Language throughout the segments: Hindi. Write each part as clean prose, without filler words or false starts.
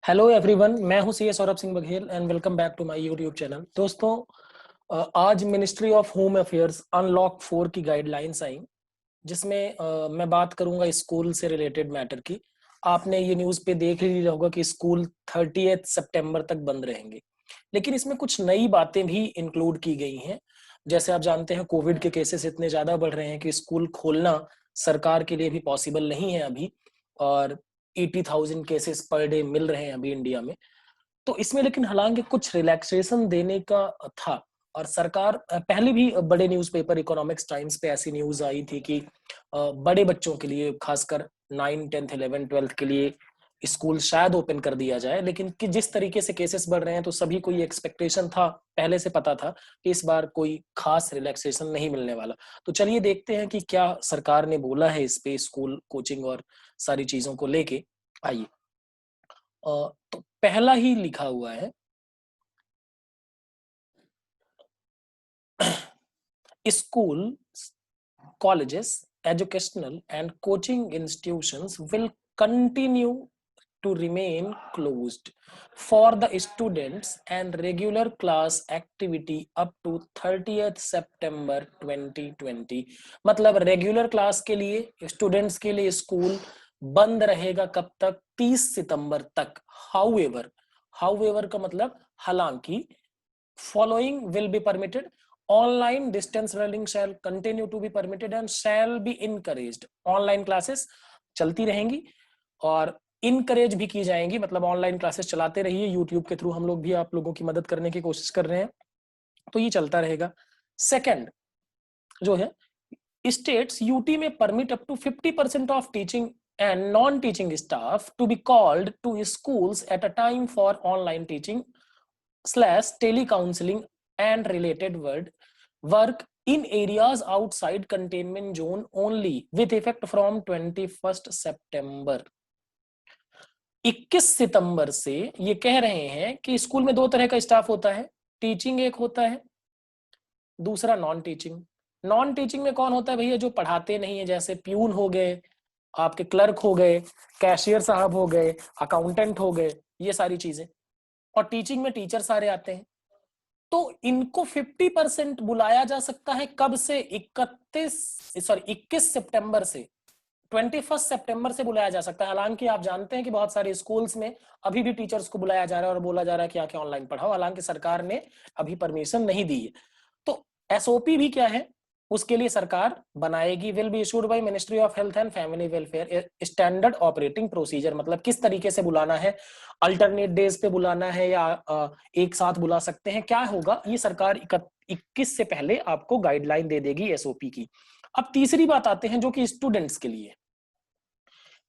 हेलो एवरीवन, मैं हूं CA Saurabh Singh Baghel and welcome back to my YouTube channel. दोस्तों, आज ministry of home affairs unlock 4 की गाइडलाइंस आई, जिसमें मैं बात करूंगा स्कूल से रिलेटेड मैटर की। आपने ये न्यूज़ पे देख ही लिया होगा कि स्कूल 30 सितंबर तक बंद रहेंगे, लेकिन इसमें कुछ नई बातें भी इंक्लूड की गई हैं। जैसे आप जानते हैं, कोविड के केसेस इतने ज्यादा बढ़ रहे हैं कि स्कूल खोलना सरकार के लिए भी पॉसिबल नहीं है अभी, और 80,000 केसेस पर डे मिल रहे हैं अभी इंडिया में। तो इसमें लेकिन हालांकि कुछ रिलैक्सेशन देने का था, और सरकार पहले भी बड़े न्यूज़पेपर इकोनॉमिक्स टाइम्स पे ऐसी न्यूज आई थी कि बड़े बच्चों के लिए, खासकर 9, 10th, 11th, 12th के लिए स्कूल शायद ओपन कर दिया जाए। लेकिन कि जिस तरीके से केसेस बढ़ रहे हैं, तो सभी को ये एक्सपेक्टेशन था, पहले से पता था कि इस बार कोई खास रिलैक्सेशन नहीं मिलने वाला। तो चलिए देखते हैं कि क्या सरकार ने बोला है इस पे, स्कूल कोचिंग और सारी चीजों को लेके। आइए, तो पहला ही लिखा हुआ है, school, colleges, educational and coaching institutions will continue to remain closed for the students and regular class activity up to 30th September 2020। मतलब रेगुलर क्लास के लिए, स्टूडेंट्स के लिए स्कूल बंद रहेगा कब तक? 30 सितंबर तक। हाउएवर, हाउएवर का मतलब हालांकि, following will be permitted: online distance learning shall continue to be permitted and shall be encouraged। Online classes चलती रहेंगी और इनकरेज भी की जाएंगी, मतलब ऑनलाइन क्लासेस चलाते रहिए। यूट्यूब के थ्रू हम लोग भी आप लोगों की मदद करने की कोशिश कर रहे हैं, तो ये चलता रहेगा। सेकंड जो है, स्टेट्स यूटी में permit up to 50% of teaching and non-teaching staff to be called to schools at a time for online teaching slash telecounseling and related work in areas outside containment zone only with effect from 21st September। 21 सितंबर से ये कह रहे हैं कि स्कूल में दो तरह का स्टाफ होता है, टीचिंग एक होता है, दूसरा नॉन टीचिंग। नॉन टीचिंग में कौन होता है भैया? जो पढ़ाते नहीं है, जैसे प्यून हो गए, आपके क्लर्क हो गए, कैशियर साहब हो गए, अकाउंटेंट हो गए, ये सारी चीजें। और टीचिंग में टीचर सारे आते हैं। तो इनको 50% बुलाया जा सकता है कब से? 21 सितंबर से, 21 सितंबर से बुलाया जा सकता है। हालांकि आप जानते हैं कि बहुत सारे स्कूल्स में अभी भी टीचर्स को बुलाया जा रहा है और बोला जा रहा है कि आके ऑनलाइन पढ़ाओ, हालांकि सरकार ने अभी परमिशन नहीं दी है। तो एसओपी भी क्या है, उसके लिए सरकार बनाएगी। Will be issued by ministry of health and family welfare standard operating procedure. मतलब किस तरीके से बुलाना है, अल्टरनेट डेज पे बुलाना है या एक साथ बुला सकते हैं, क्या होगा, ये सरकार 21 से पहले आपको गाइडलाइन दे देगी एसओपी की। अब तीसरी बात आते हैं, जो कि स्टूडेंट्स के लिए।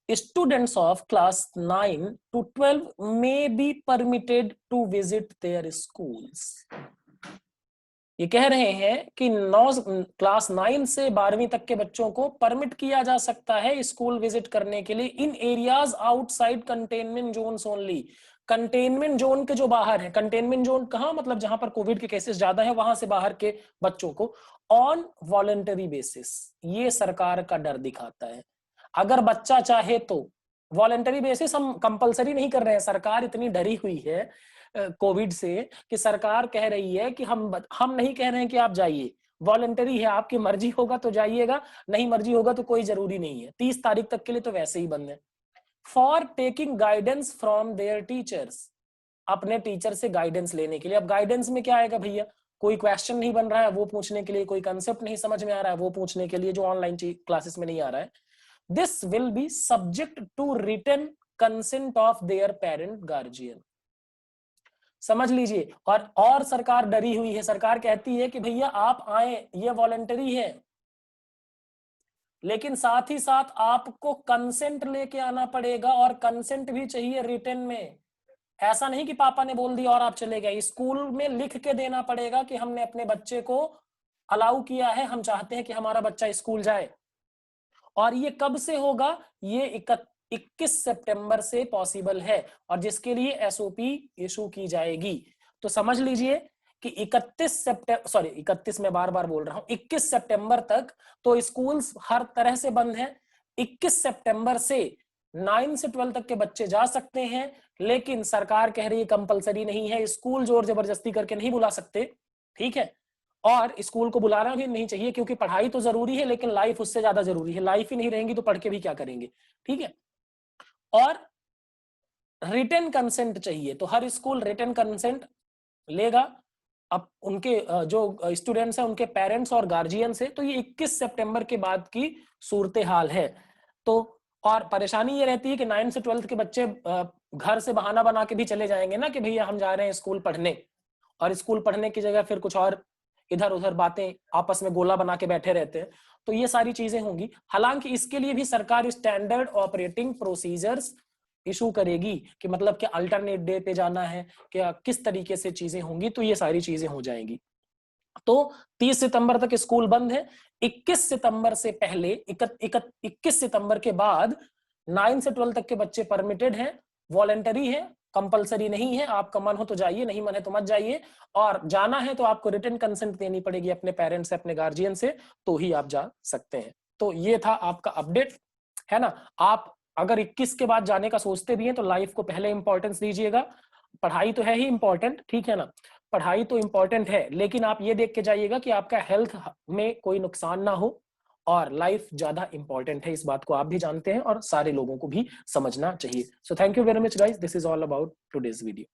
Students of class 9 to 12 may be permitted to visit their schools। ये कह रहे हैं कि क्लास 9 से 12वीं तक के बच्चों को परमिट किया जा सकता है स्कूल विजिट करने के लिए in areas outside containment zones only. Containment zone के जो बाहर है, कंटेनमेंट जोन कहां? मतलब जहां पर कोविड के केसेस ज्यादा है, वहां से बाहर के बच्चों को ऑन वॉलंटरी बेसिस। ये सरकार का डर दिखाता है। अगर बच्चा चाहे तो वॉलंटरी बेसिस, हम कंपलसरी नहीं कर रहे हैं। सरकार इतनी डरी हुई है कोविड से कि सरकार कह रही है कि हम नहीं कह रहे हैं कि आप जाइए, वॉलंटरी है, आपकी मर्जी होगा तो जाइएगा, नहीं मर्जी होगा तो कोई जरूरी नहीं है। 30 तारीख तक के लिए तो वैसे ही बंद है। For taking guidance from there teachers, अपने टीचर से गाइडेंस लेने के लिए। अब गाइडेंस में क्या आएगा भैया? कोई क्वेश्चन नहीं बन रहा है वो पूछने के लिए, कोई कंसेप्ट नहीं समझ में आ रहा है वो पूछने के लिए, जो ऑनलाइन क्लासेस में नहीं आ रहा है। This will be subject to written consent of their parent guardian. समझ लीजिए। और सरकार डरी हुई है। सरकार कहती है कि भैया आप आए, ये वॉलंटरी है, लेकिन साथ ही साथ आपको कंसेंट लेके आना पड़ेगा, और कंसेंट भी चाहिए रिटन में। ऐसा नहीं कि पापा ने बोल दिया और आप चले गए। स्कूल में लिख के देना पड़ेगा कि हमने अपने बच्चे को अलाउ किया है, हम चाहते हैं कि हमारा बच्चा स्कूल जाए। और ये कब से होगा? ये 21 सितंबर से पॉसिबल है, और जिसके लिए एसओपी इशू की जाएगी। तो समझ लीजिए कि 31 मैं बार बार बोल रहा हूं, 21 सितंबर तक तो स्कूल्स हर तरह से बंद हैं। 21 सितंबर से 9 से 12 तक के बच्चे जा सकते हैं, लेकिन सरकार कह रही है कंपलसरी नहीं है, स्कूल जोर जबरदस्ती करके नहीं बुला सकते, ठीक है। और स्कूल को बुलाना भी नहीं चाहिए, क्योंकि पढ़ाई तो जरूरी है लेकिन लाइफ उससे ज्यादा जरूरी है, लाइफ ही नहीं रहेंगी तो पढ़ के भी क्या करेंगे, ठीक है। और रिटन कंसेंट चाहिए, तो हर स्कूल रिटन कंसेंट लेगा। अब उनके जो स्टूडेंट्स हैं उनके पेरेंट्स और गार्जियन से, तो ये 21 सितंबर के बाद की सूरत हाल है। तो और परेशानी ये रहती है कि 9 से 12 के बच्चे घर से बहाना बना के भी चले जाएंगे ना कि भैया हम जा रहे हैं स्कूल पढ़ने, और स्कूल पढ़ने की जगह फिर कुछ और इधर उधर बातें आपस में गोला बना के बैठे रहते हैं। तो ये सारी चीजें होंगी। हालांकि इसके लिए भी सरकार स्टैंडर्ड ऑपरेटिंग प्रोसीजर्स इशू करेगी कि मतलब क्या अल्टरनेट डे पे जाना है, क्या किस तरीके से चीजें होंगी, तो ये सारी चीजें हो जाएंगी। तो 30 सितंबर तक स्कूल बंद है। 21 सितंबर से पहले 21 सितंबर के बाद 9 से 12 तक के बच्चे परमिटेड हैं, वॉलेंटरी है, कंपलसरी नहीं है। आपका मन हो तो जाइए, नहीं मन है तो मत जाइए। और जाना है तो आपको रिटन कंसेंट देनी पड़ेगी अपने पेरेंट्स से, अपने गार्जियन से, तो ही आप जा सकते हैं। तो ये था आपका अपडेट, है ना। आप अगर 21 के बाद जाने का सोचते भी हैं तो लाइफ को पहले इंपॉर्टेंस दीजिएगा। पढ़ाई तो है ही इंपॉर्टेंट, ठीक है ना, पढ़ाई तो इंपॉर्टेंट है, लेकिन आप ये देख के जाइएगा कि आपका हेल्थ में कोई नुकसान ना हो, और लाइफ ज्यादा इंपॉर्टेंट है। इस बात को आप भी जानते हैं और सारे लोगों को भी समझना चाहिए। So thank you very much guys, this is all about today's video.